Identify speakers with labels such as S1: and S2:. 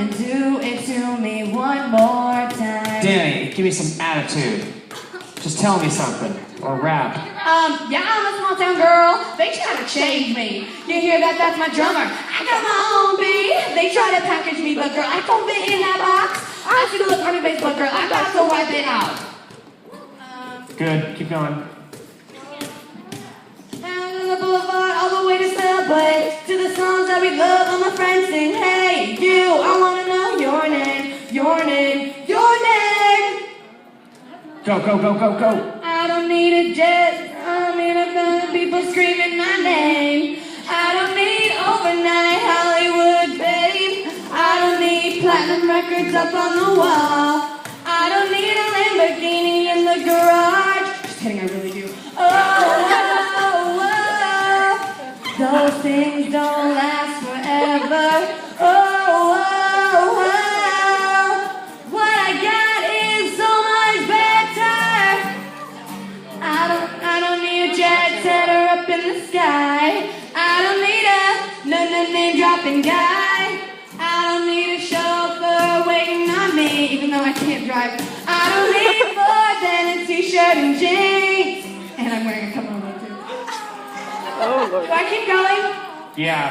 S1: and do it to me one more time.
S2: Danny, give me some attitude. Just tell me something, or rap.
S1: Yeah, I'm a small town girl. They try to change me. You hear that? That's my drummer. I got my own beat. They try to package me, but girl, I don't fit in that box. I see the look on your face, but girl, I got to wipe it out.
S2: Good, keep going.
S1: Down to the boulevard, all the way to Subway, to the songs that we love. All my friends sing, hey, you, I wanna know your name, your name, your name.
S2: Go, go, go, go, go.
S1: I don't need a jet, I don't need a million people screaming my name. I don't need overnight Hollywood, babe. I don't need platinum records up on the wall. I don't need a Lamborghini in the garage. Just kidding, I really do. Oh, those things don't last forever. Oh, what I got is so much better. I don't need a jet setter up in the sky. I don't need a name dropping guy. I don't need a chauffeur waiting on me, even though I can't drive. I don't need more than a t-shirt and jeans. And I'm wearing a kimono too.
S3: Oh, Lord.
S1: Do I keep going?
S2: Yeah.